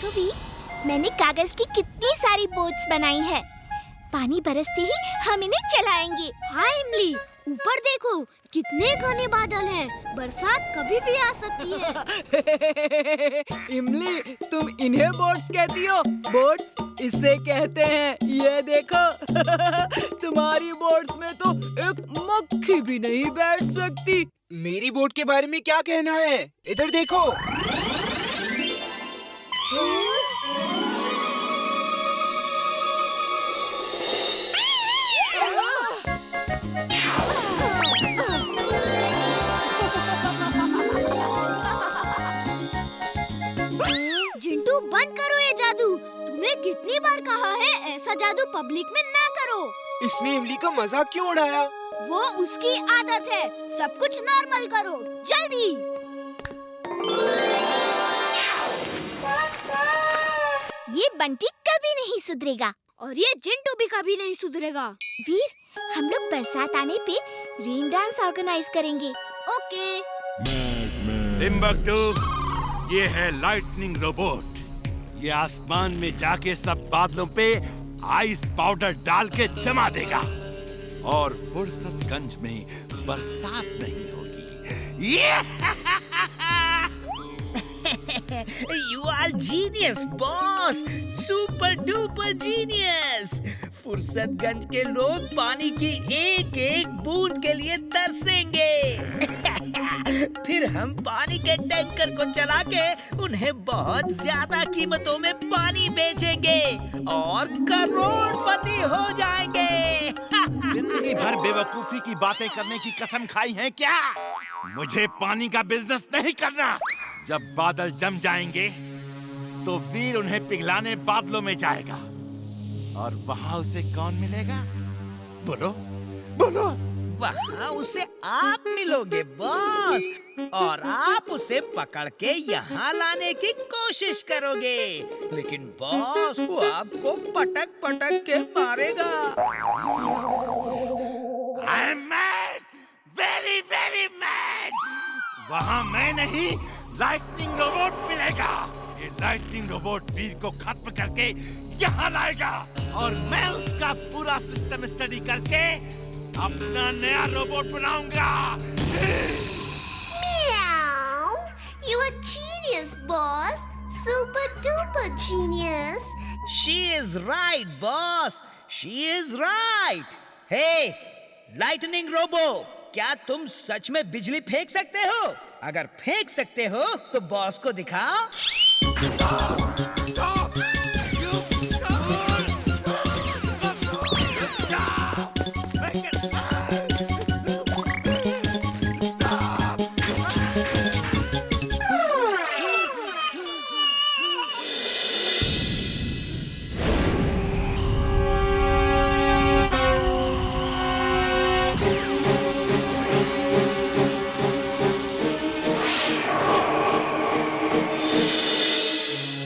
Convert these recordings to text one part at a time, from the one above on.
देखो वी, मैंने कागज की कितनी सारी बोट्स बनाई है। पानी बरसते ही हम इन्हें चलाएंगे। हाँ इमली, ऊपर देखो कितने घने बादल हैं। बरसात कभी भी आ सकती है। इमली, तुम इन्हें बोट्स कहती हो? बोट्स इसे कहते हैं। ये देखो तुम्हारी बोट्स में तो एक मक्खी भी नहीं बैठ सकती। मेरी बोट के बारे में क्या कहना है? इधर देखो। जिंटू, बंद करो ये जादू। तुम्हें कितनी बार कहा है ऐसा जादू पब्लिक में ना करो। इसने इमली का मजाक क्यों उड़ाया? वो उसकी आदत है। सब कुछ नॉर्मल करो, जल्दी। ये बंटी कभी नहीं सुधरेगा। और ये जिंटू भी कभी नहीं सुधरेगा। वीर, हम लोग बरसात आने पे रेन डांस ऑर्गेनाइज करेंगे। ओके। टिम्बकटू, ये है लाइटनिंग रोबोट। ये आसमान में जाके सब बादलों पे आइस पाउडर डाल के जमा देगा और फुर्सतगंज में बरसात नहीं होगी। You are genius, boss. Super duper genius. Fursatganj के लोग पानी की एक एक बूंद के लिए तरसेंगे। फिर हम पानी के टैंकर को चला के उन्हें बहुत ज्यादा कीमतों में पानी बेचेंगे और करोड़पति हो जाएंगे। जिंदगी भर बेवकूफी की बातें करने की कसम खाई है क्या? मुझे पानी का बिजनेस नहीं करना। जब बादल जम जाएंगे तो वीर उन्हें पिघलाने बादलों में जाएगा और वहां उसे कौन मिलेगा? बोलो बोलो। वहाँ उसे आप मिलोगे बॉस, और आप उसे पकड़ के यहाँ लाने की कोशिश करोगे। लेकिन बॉस, वो आपको पटक पटक के मारेगा। I am mad, very very mad। वहाँ मैं नहीं, लाइटनिंग रोबोट मिलेगा। ये लाइटनिंग रोबोट वीर को खत्म करके यहाँ लाएगा और मैं उसका पूरा सिस्टम स्टडी करके अपना नया रोबोट बनाऊंगा। Meow! You are genius, boss. Super duper genius. She is right, boss. She is right. Hey, lightning robo, क्या तुम सच में बिजली फेंक सकते हो? अगर फेंक सकते हो तो बॉस को दिखाओ।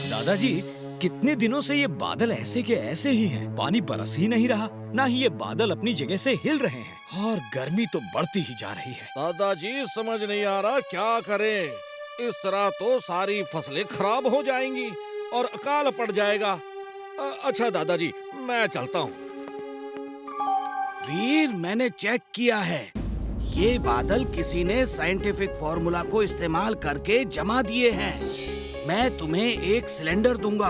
दादाजी, कितने दिनों से ये बादल ऐसे के ऐसे ही हैं। पानी बरस ही नहीं रहा, ना ही ये बादल अपनी जगह से हिल रहे हैं और गर्मी तो बढ़ती ही जा रही है। दादाजी, समझ नहीं आ रहा क्या करें। इस तरह तो सारी फसलें खराब हो जाएंगी और अकाल पड़ जाएगा। अच्छा दादाजी, मैं चलता हूँ। वीर, मैंने चेक किया है। ये बादल किसी ने साइंटिफिक फॉर्मूला को इस्तेमाल करके जमा दिए हैं। मैं तुम्हें एक सिलेंडर दूंगा।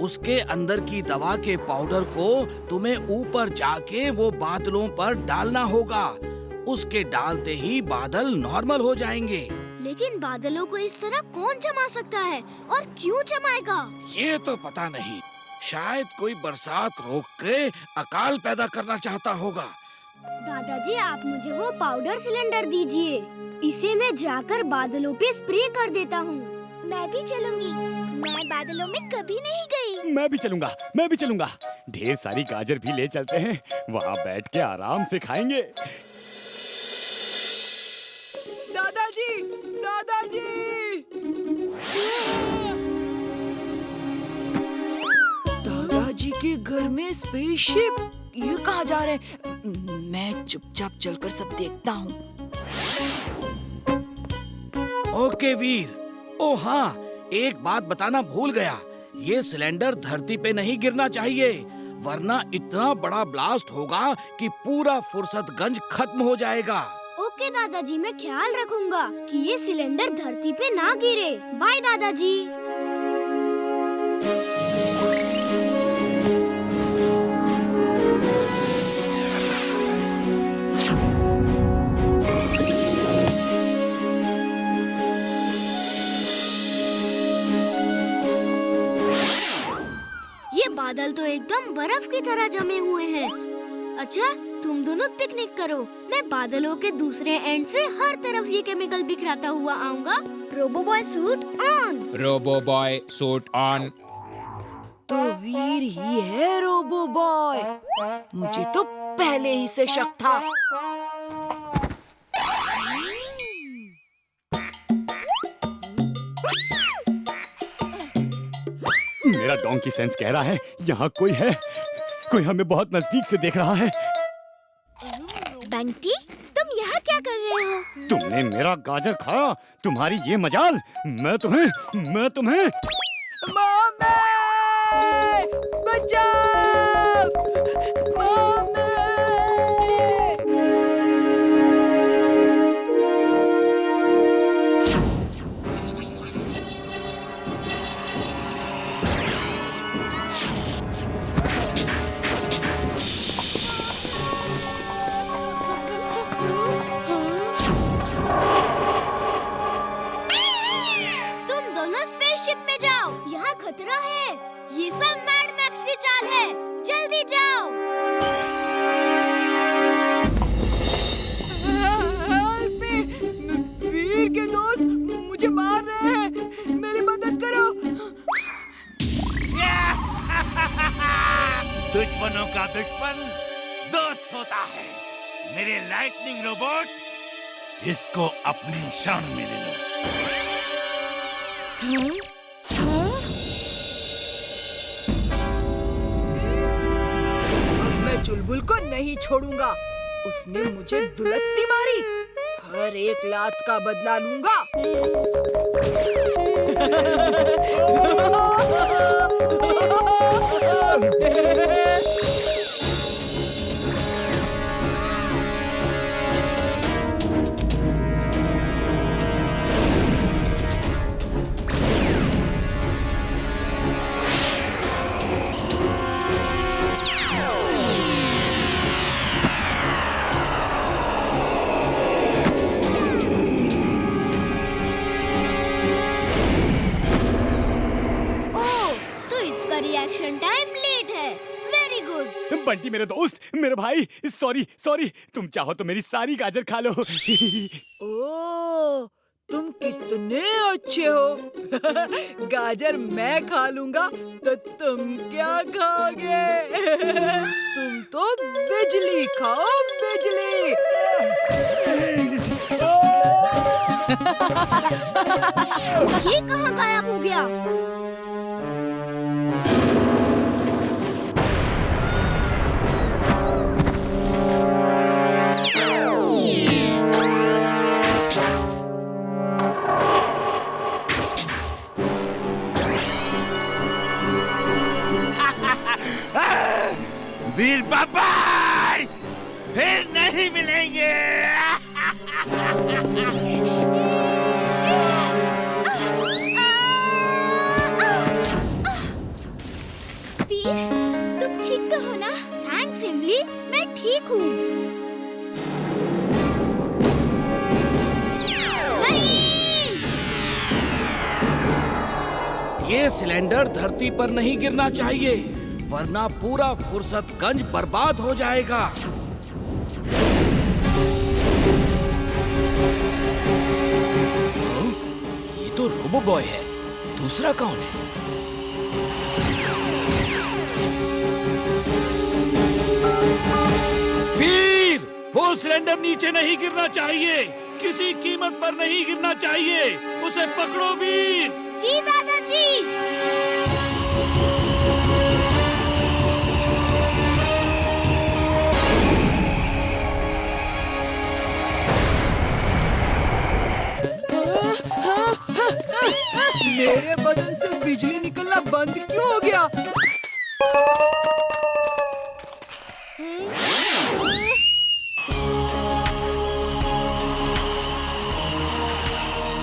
उसके अंदर की दवा के पाउडर को तुम्हें ऊपर जाके वो बादलों पर डालना होगा। उसके डालते ही बादल नॉर्मल हो जाएंगे। लेकिन बादलों को इस तरह कौन जमा सकता है और क्यों जमाएगा? ये तो पता नहीं। शायद कोई बरसात रोक के अकाल पैदा करना चाहता होगा। दादाजी, आप मुझे वो पाउडर सिलेंडर दीजिए। इसे मैं जाकर बादलों पे स्प्रे कर देता हूँ। मैं भी चलूंगी। मैं बादलों में कभी नहीं गई। मैं भी चलूंगा। ढेर सारी गाजर भी ले चलते हैं। वहाँ बैठ के आराम से खाएंगे। दादाजी, दादाजी! दादाजी के घर में स्पेसशिप। ये कहाँ जा रहे हैं? मैं चुपचाप चलकर सब देखता हूँ। ओके वीर। ओ हाँ, एक बात बताना भूल गया। ये सिलेंडर धरती पे नहीं गिरना चाहिए, वरना इतना बड़ा ब्लास्ट होगा कि पूरा फुर्सतगंज खत्म हो जाएगा। ओके दादाजी, मैं ख्याल रखूंगा कि ये सिलेंडर धरती पे ना गिरे। बाय दादाजी। ये बादल तो एकदम बर्फ की तरह जमे हुए हैं। अच्छा, तुम दोनों पिकनिक करो, मैं बादलों के दूसरे एंड से हर तरफ ये केमिकल बिखराता हुआ आऊंगा। Robo boy suit on. Robo boy suit on. तो वीर ही है रोबो बॉय। मुझे तो पहले ही से शक था। मेरा डोंकी सेंस कह रहा है यहाँ कोई है, कोई हमें बहुत नजदीक से देख रहा है। बंटी, तुम यहाँ क्या कर रहे हो? तुमने मेरा गाजर खाया, तुम्हारी ये मजाल। मैं तुम्हें मामे! बचाओ! मामे! तुम दोनों स्पेसशिप में जाओ, यहाँ खतरा है। ये सब मैड मैक्स की चाल है, जल्दी जाओ। Help me! वीर के दोस्त मुझे मार रहे हैं, मेरी मदद करो। दुश्मनों का दुश्मन दोस्त होता है। मेरे लाइटनिंग रोबोट, इसको अपनी शरण में ले लो। अब मैं चुलबुल को नहीं छोड़ूंगा। उसने मुझे दुलत्ती मारी, हर एक लात का बदला लूंगा। रिएक्शन टाइम लेट है। Very good. बंटी मेरे दोस्त, मेरे भाई, सॉरी। तुम चाहो तो मेरी सारी गाजर खा लो। ओह, तुम कितने अच्छे हो। गाजर मैं खा लूंगा तो तुम क्या खाओगे? तुम तो बिजली खाओ, बिजली। ये कहाँ गायब हो गया? वीर बाबा फिर नहीं मिलेंगे। वीर, तुम ठीक तो हो ना? थैंक्स इमली, मैं ठीक हूँ। ये सिलेंडर धरती पर नहीं गिरना चाहिए, वरना पूरा फुर्सतगंज बर्बाद हो जाएगा। ये तो रोबो बॉय है, दूसरा कौन है? वीर, वो सिलेंडर नीचे नहीं गिरना चाहिए, किसी कीमत पर नहीं गिरना चाहिए। उसे पकड़ो वीर। जी दादाजी। मेरे बदन से बिजली निकलना बंद क्यों हो गया?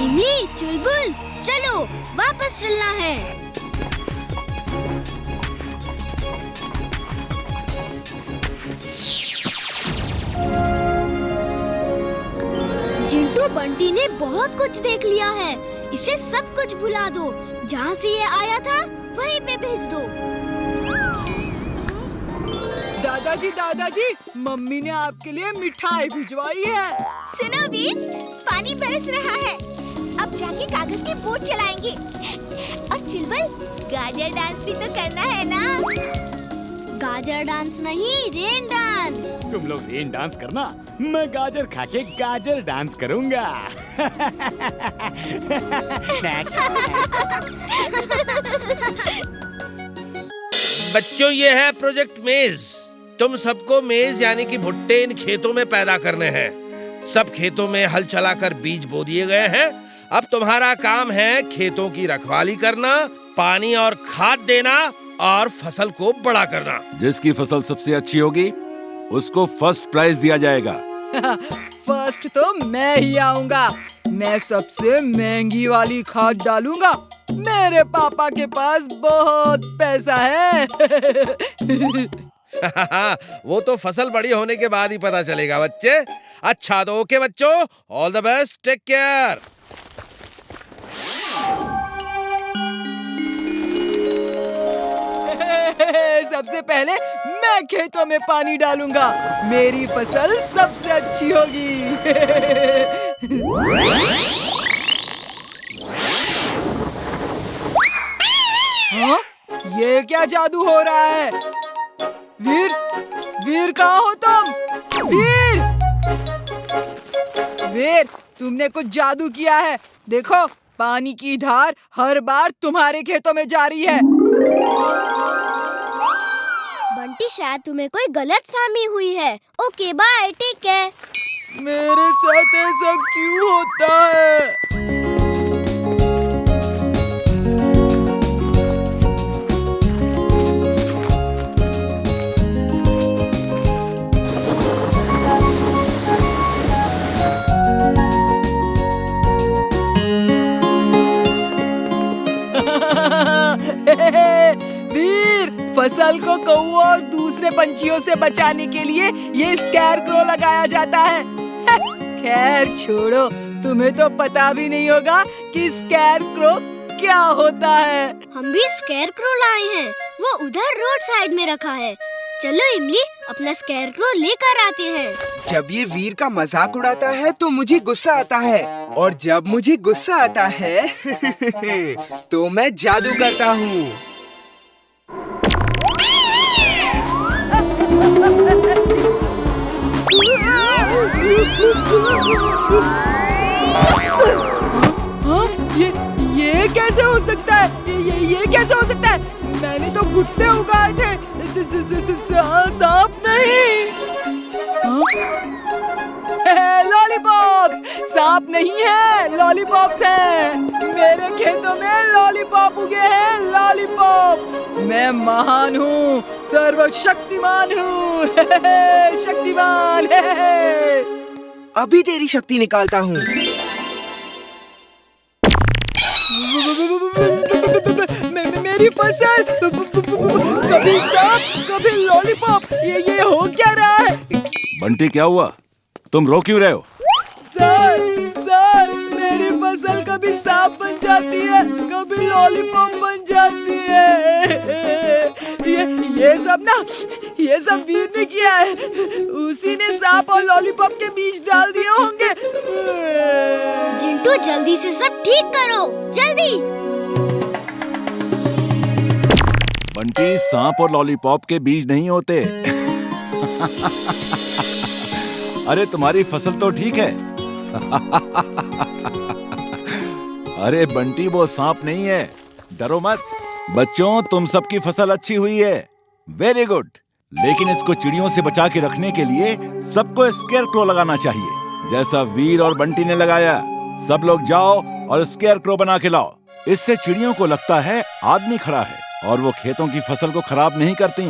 इमली, चुलबुल, चलो वापस चलना है। चिंटू बंटी ने बहुत कुछ देख लिया है। इसे सब कुछ भुला दो। जहाँ से ये आया था वहीं पे भेज दो। दादाजी, मम्मी ने आपके लिए मिठाई भिजवाई है। सुनो वीर, पानी बरस रहा है। अब जाके कागज की बोट चलाएंगे। और चुलबुल, गाजर डांस भी तो करना है ना? गाजर डांस नहीं, रेन डांस। तुम लोग रेन डांस करना, मैं गाजर खा के गाजर डांस करूंगा। बच्चों, ये है प्रोजेक्ट मेज। तुम सबको मेज यानी कि भुट्टे इन खेतों में पैदा करने हैं। सब खेतों में हल चलाकर बीज बो दिए गए हैं। अब तुम्हारा काम है खेतों की रखवाली करना, पानी और खाद देना और फसल को बड़ा करना। जिसकी फसल सबसे अच्छी होगी उसको फर्स्ट प्राइज दिया जाएगा। फर्स्ट तो मैं ही आऊंगा। मैं सबसे महंगी वाली खाद डालूंगा। मेरे पापा के पास बहुत पैसा है। वो तो फसल बड़ी होने के बाद ही पता चलेगा बच्चे। अच्छा तो ओके बच्चों, all the best, take care. सबसे पहले मैं खेतों में पानी डालूंगा। मेरी फसल सबसे अच्छी होगी। हाँ? ये क्या जादू हो रहा है? वीर कहाँ हो तुम? वीर, तुमने कुछ जादू किया है। देखो, पानी की धार हर बार तुम्हारे खेतों में जा रही है। बंटी, शायद तुम्हें कोई गलतफहमी हुई है। ओके बाय, ठीक है। मेरे साथ ऐसा क्यों होता है? वीर, फसल को कौओं और दूसरे पंछियों से बचाने के लिए ये स्कैरक्रो लगाया जाता है। खैर छोड़ो, तुम्हें तो पता भी नहीं होगा कि स्कैरक्रो क्या होता है। हम भी स्कैरक्रो लाए हैं। वो उधर रोड साइड में रखा है। चलो इमली, अपना स्कैरक्रो लेकर आते हैं। जब ये वीर का मजाक उड़ाता है तो मुझे गुस्सा आता है, और जब मुझे गुस्सा आता है तो मैं जादू करता हूँ। हाँ? ये कैसे हो सकता है? ये कैसे हो सकता है? मैंने तो भुट्टे उगाए थे, सांप नहीं। लॉलीपॉप्स! सांप नहीं है, लॉलीपॉप्स हैं। मेरे खेतों में लॉलीपॉप उगे हैं, लॉलीपॉप। मैं महान हूँ, सर्वशक्तिमान हूँ। शक्तिमान है। अभी तेरी शक्ति निकालता हूँ। मेरी फसल, कभी सांप, कभी लॉलीपॉप। ये हो क्या रहा है? बंटी, क्या हुआ? तुम रो क्यों रहे हो? सर, मेरी फसल कभी सांप बन जाती है, कभी लॉलीपॉप बन जाती है। ये सब वीर ने किया है। उसी ने सांप और लॉलीपॉप के बीज डाल दिए होंगे। चिंटू, जल्दी से सब ठीक करो, जल्दी। बंटी, सांप और लॉलीपॉप के बीज नहीं होते। अरे तुम्हारी फसल तो ठीक है। अरे बंटी, वो सांप नहीं है, डरो मत। बच्चों, तुम सबकी फसल अच्छी हुई है, वेरी गुड। लेकिन इसको चिड़ियों से बचा के रखने के लिए सबको स्केयरक्रो लगाना चाहिए, जैसा वीर और बंटी ने लगाया। सब लोग जाओ और स्केयरक्रो बना के लाओ। इससे चिड़ियों को लगता है आदमी खड़ा है और वो खेतों की फसल को खराब नहीं करती।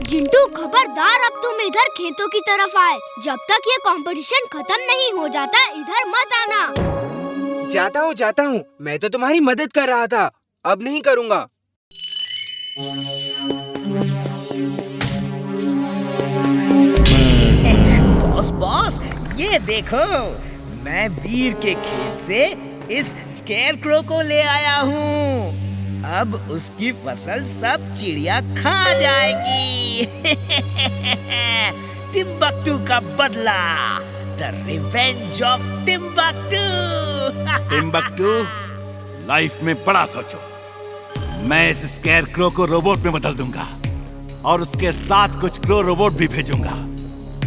जिंटू खबरदार, अब तुम इधर खेतों की तरफ आए। जब तक ये कंपटीशन खत्म नहीं हो जाता इधर मत आना। जाता हूँ। मैं तो तुम्हारी मदद कर रहा था, अब नहीं करूँगा। बॉस, ये देखो, मैं वीर के खेत से इस स्केरक्रो को ले आया हूँ। अब उसकी फसल सब चिड़िया खा जाएंगी। टिम्बक्टू का बदला, the revenge of Timbuktu. Timbuktu, life में बड़ा सोचो। मैं इस स्केरक्रो को रोबोट में बदल दूंगा और उसके साथ कुछ क्रो रोबोट भी भेजूंगा।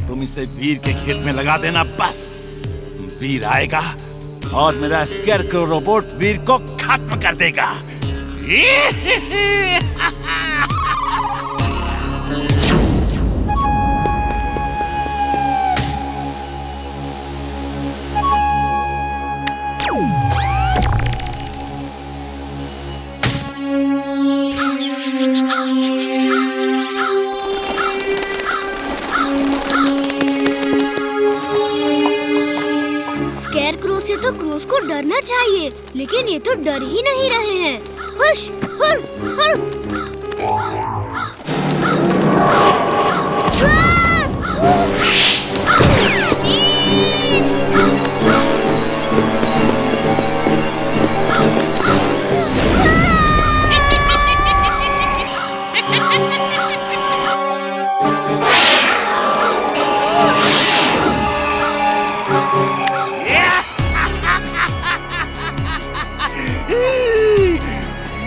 तुम इसे वीर के खेत में लगा देना बस। वीर आएगा और मेरा स्केरक्रो रोबोट वीर को खत्म कर देगा। स्केरक्रो से तो क्रोस को डरना चाहिए, लेकिन ये तो डर ही नहीं रहे हैं। हुश, हुर, हुर।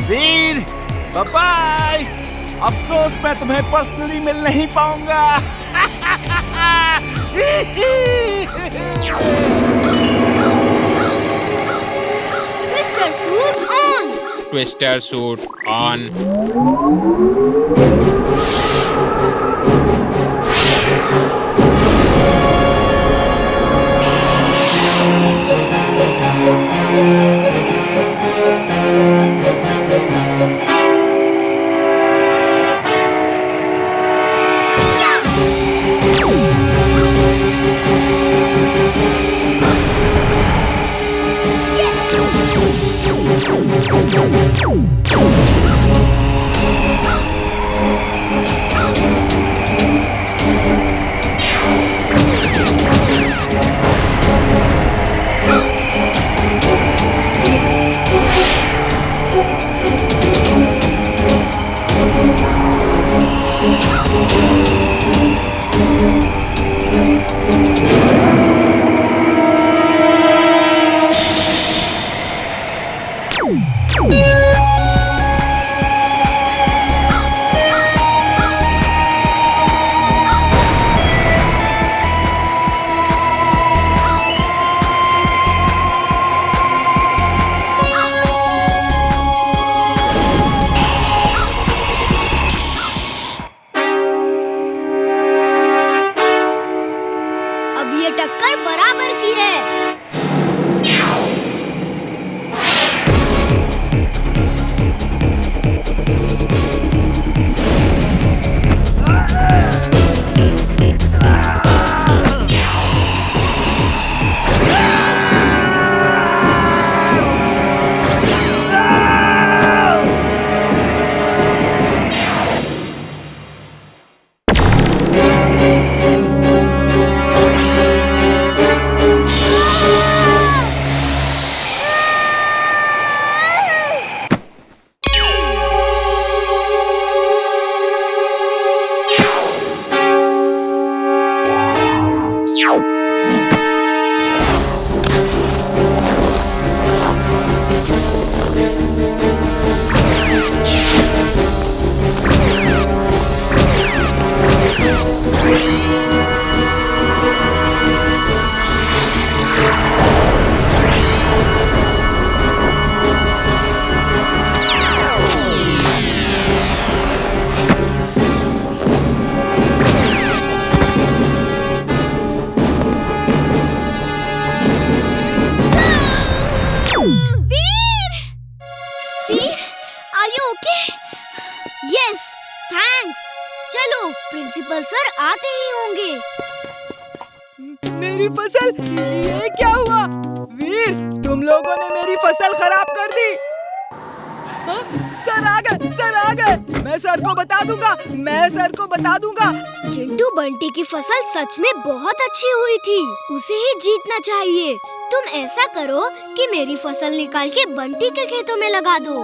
वीर, बाय। अफसोस मैं तुम्हें पर्सनली मिल नहीं पाऊंगा। Twister suit on. Twister suit on. अब ये टक्कर बराबर की है। प्रिंसिपल सर आते ही होंगे। मेरी फसल, ये क्या हुआ? वीर, तुम लोगों ने मेरी फसल खराब कर दी। हाँ? सर आ गए, सर आ गए। मैं सर को बता दूंगा, मैं सर को बता दूंगा। चिंटू बंटी की फसल सच में बहुत अच्छी हुई थी, उसे ही जीतना चाहिए। तुम ऐसा करो कि मेरी फसल निकाल के बंटी के खेतों में लगा दो।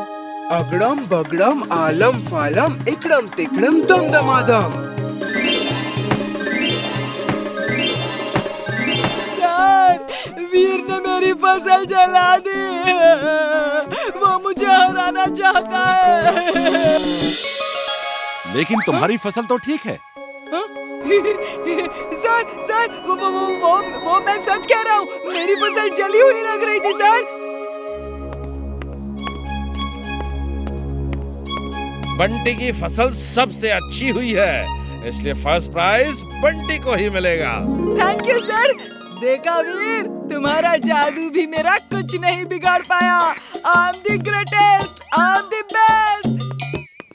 अगड़म बगड़म आलम फालम इकड़म तिकड़म दम दमादम। सर, वीर ने मेरी फसल जला दी। वो मुझे हराना चाहता है। लेकिन तुम्हारी फसल तो ठीक है। सर, वो मैं सच कह रहा हूँ। मेरी फसल जली हुई लग रही थी सर। बंटी की फसल सबसे अच्छी हुई है, इसलिए फर्स्ट प्राइज बंटी को ही मिलेगा। Thank you sir. देखा वीर, तुम्हारा जादू भी मेरा कुछ नहीं बिगाड़ पाया। I am the greatest, I am the best.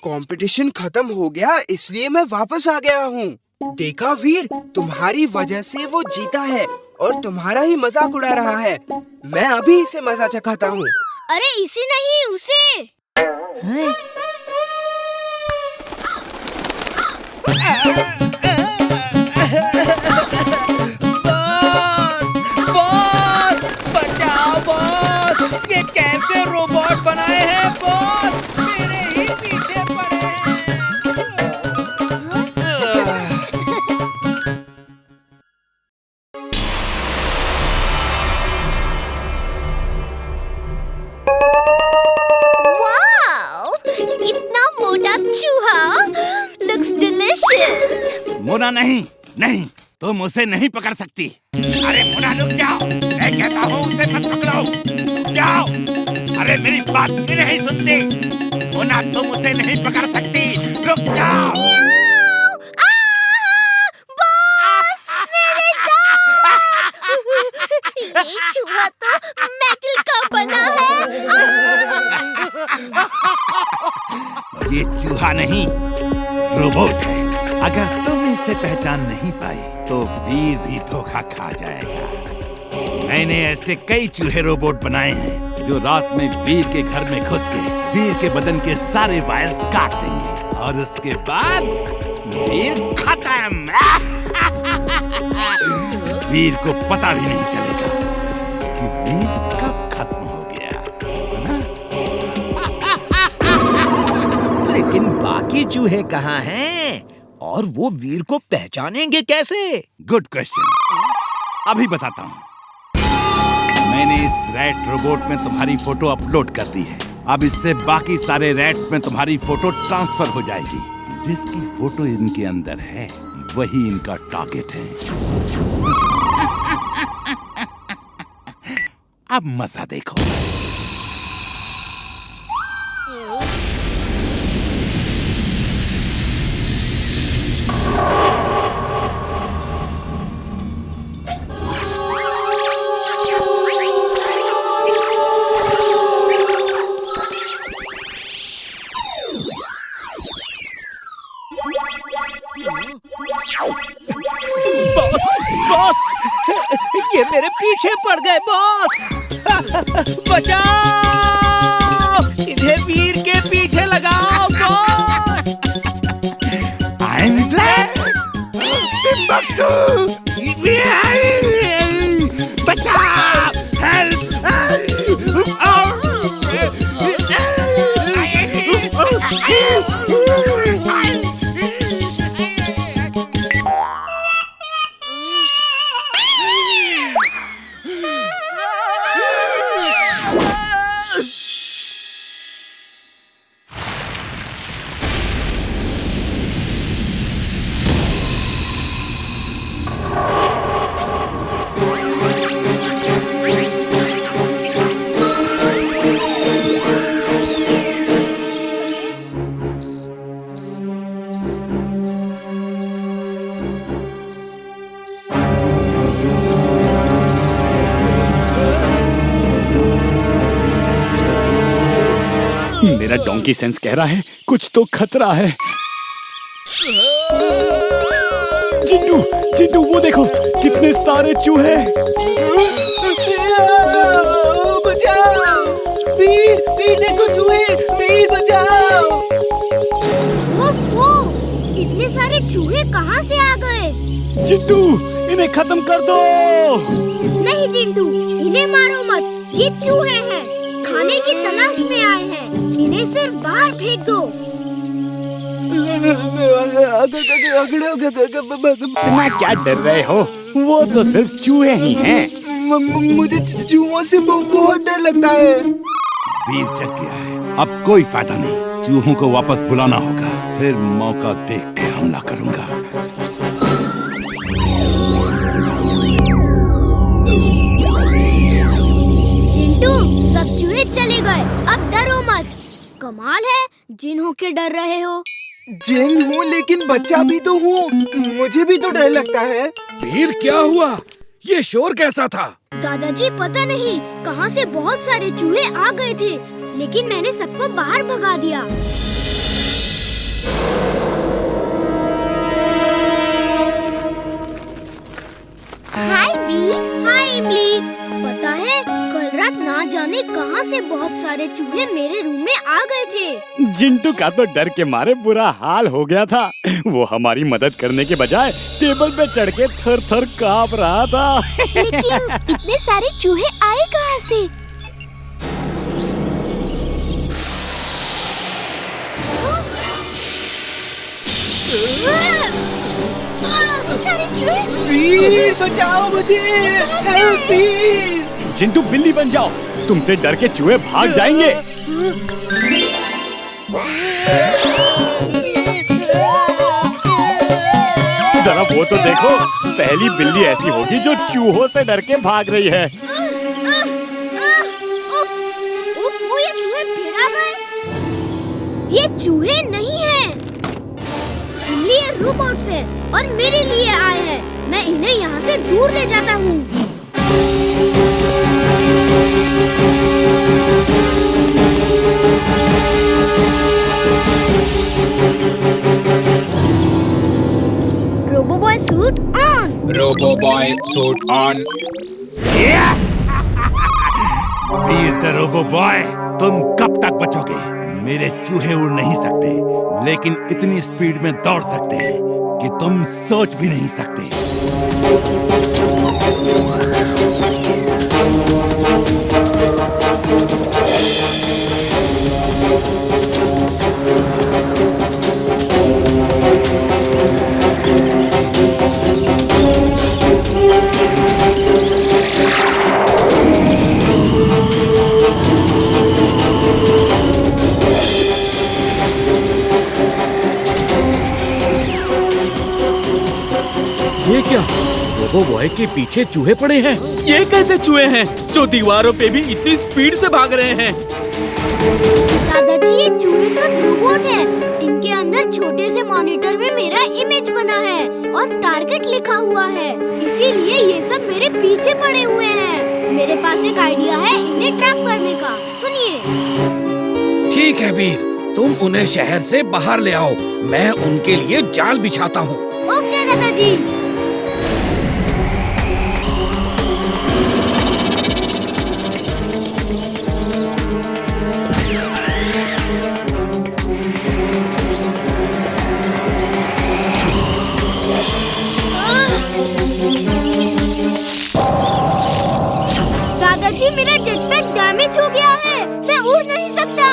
Competition खत्म हो गया, इसलिए मैं वापस आ गया हूँ। देखा वीर, तुम्हारी वजह से वो जीता है और तुम्हारा ही मजाक उड़ा रहा है। मैं अभी इसे मजा चखाता हूँ। अरे इसे नहीं, उसे। बॉस, बचाओ बॉस, ये कैसे रोबोट बनाए हैं बॉस? मेरे ही पीछे पड़े हैं। वाओ, इतना मोटा चूहा, looks delicious। मुना नहीं, नहीं, तुम उसे नहीं पकड़ सकती। अरे मुना रुक जाओ, मैं कहता हूँ उसे मत पकड़ो, जाओ। अरे मेरी बात क्यों नहीं सुनती? मुना तुम उसे नहीं पकड़ सकती, रुक जाओ। बॉस, मेरे दांत! ये चूहा तो मेटल का बना है। ये चूहा नहीं, रोबोट है। अगर तुम इसे पहचान नहीं पाई तो वीर भी धोखा खा जाएगा। मैंने ऐसे कई चूहे रोबोट बनाए हैं जो रात में वीर के घर में घुस के वीर के बदन के सारे वायर्स काट देंगे और उसके बाद वीर खत्म। वीर को पता भी नहीं चलेगा कि वीर कब खत्म हो गया। लेकिन बाकी चूहे कहाँ हैं? और वो वीर को पहचानेंगे कैसे? गुड क्वेश्चन, अभी बताता हूँ। मैंने इस रैट रोबोट में तुम्हारी फोटो अपलोड कर दी है। अब इससे बाकी सारे रैट्स में तुम्हारी फोटो ट्रांसफर हो जाएगी। जिसकी फोटो इनके अंदर है वही इनका टारगेट है। अब मजा देखो। बॉस, बॉस, ये मेरे पीछे पड़ गए बॉस। बचाओ, इन्हें वीर के पीछे लगाओ बॉस। I am glad. बचाओ, हेल्प, मेरा डोंकी सेंस कह रहा है कुछ तो खतरा है। चिंटू चिंटू वो देखो कितने सारे चूहे। बचाओ वीर, वीर देखो चूहे, वीर बचाओ। ओफो, इतने सारे चूहे कहाँ से आ गए? चिंटू इन्हें खत्म कर दो। नहीं चिंटू, इन्हें मारो मत, ये चूहे हैं, खाने की तलाश में आए हैं, इन्हें सिर्फ बाहर फेंक दो। इतना क्या डर रहे हो, वो तो सिर्फ चूहे ही हैं। मुझे चूहों से बहुत डर लगता है। वीर जग गया है, अब कोई फायदा नहीं, चूहों को वापस बुलाना होगा, फिर मौका देख के हमला करूंगा। चिंटू, सब चूहे चले गए, अब डरो मत। कमाल है, जिन होके डर रहे हो। जिन हूँ लेकिन बच्चा भी तो हूँ, मुझे भी तो डर लगता है। वीर क्या हुआ, ये शोर कैसा था? दादाजी पता नहीं कहाँ से बहुत सारे चूहे आ गए थे, लेकिन मैंने सबको बाहर भगा दिया। हाय वीर। हाय इमली। पता है कल रात ना जाने कहाँ से बहुत सारे चूहे मेरे रूम में आ गए थे। चिंटू का तो डर के मारे बुरा हाल हो गया था। वो हमारी मदद करने के बजाय टेबल पे चढ़ के थर थर कांप रहा था। लेकिन इतने सारे चूहे आए कहाँ से? सारे चूहे। वीर बचाओ मुझे, हेल्प वीर। चिंटू बिल्ली बन जाओ, तुमसे डर के चूहे भाग जाएंगे। जरा वो तो देखो, पहली बिल्ली ऐसी होगी जो चूहों से डर के भाग रही है। वो ये चूहे फिर आ गए। ये चूहे नहीं हैं, इमली ये रोबोट्स हैं और मेरे लिए आए हैं। मैं इन्हें यहाँ से दूर ले जाता हूँ। Robo Boy suit on. Robo Boy suit on. Veer the Robo Boy, तुम कब तक बचोगे? मेरे चूहे उड़ नहीं सकते, लेकिन इतनी स्पीड में दौड़ सकते हैं कि तुम सोच भी नहीं सकते। ये क्या, रोबो बॉय के पीछे चूहे पड़े हैं? ये कैसे चूहे हैं जो दीवारों पे भी इतनी स्पीड से भाग रहे हैं? दादाजी ये चूहे सब रोबोट हैं। इनके अंदर छोटे से मॉनिटर में मेरा इमेज बना है और टारगेट लिखा हुआ है, इसीलिए ये सब मेरे पीछे पड़े हुए हैं। मेरे पास एक आइडिया है इन्हें ट्रैप करने का, सुनिए। ठीक है वीर, तुम उन्हें शहर से बाहर ले आओ, मैं उनके लिए जाल बिछाता हूँ। ओके दादाजी। दादाजी मेरा जेटपैक डैमेज हो गया है, मैं उड़ नहीं सकता।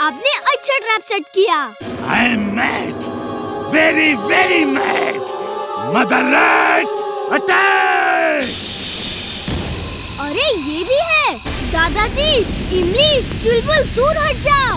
आपने अच्छा ट्रैप सेट किया। I am mad, very very mad. Mother Rat, attack! अरे ये भी है। दादाजी, इमली, चुलबुल दूर हट जाओ।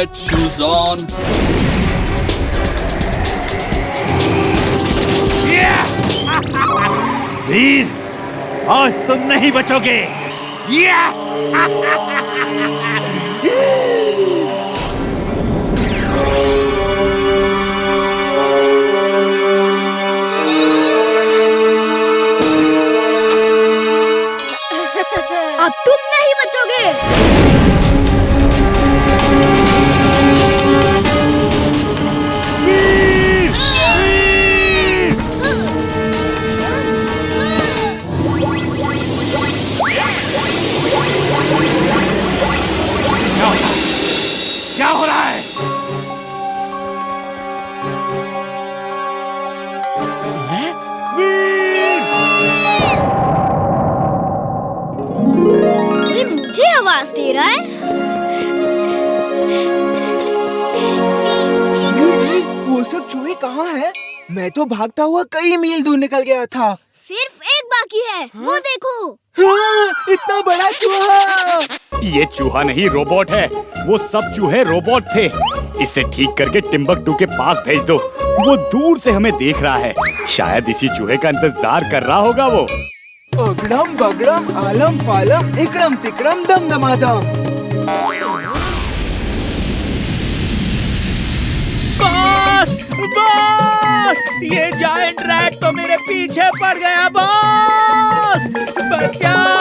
Roboboy shoes on. वीर, आज तुम नहीं बचोगे। अब तुम नहीं बचोगे। क्या हो रहा है? कोई मुझे आवाज दे रहा है। वो सब चूहे कहाँ हैं? मैं तो भागता हुआ कई मील दूर निकल गया था। सिर्फ एक बाकी है, वो देखो। हाँ, इतना बड़ा चूहा! ये चूहा नहीं रोबोट है। वो सब चूहे रोबोट थे। इसे ठीक करके टिम्बकटू के पास भेज दो। वो दूर से हमें देख रहा है। शायद इसी चूहे का इंतजार कर रहा होगा वो। अगड़म बगड़म आलम फालम इकड़म तिकड़म दम दमादम। बॉस, बॉस, ये जायंट रैट तो मेरे पीछे पड़ गया बॉस, बचाओ।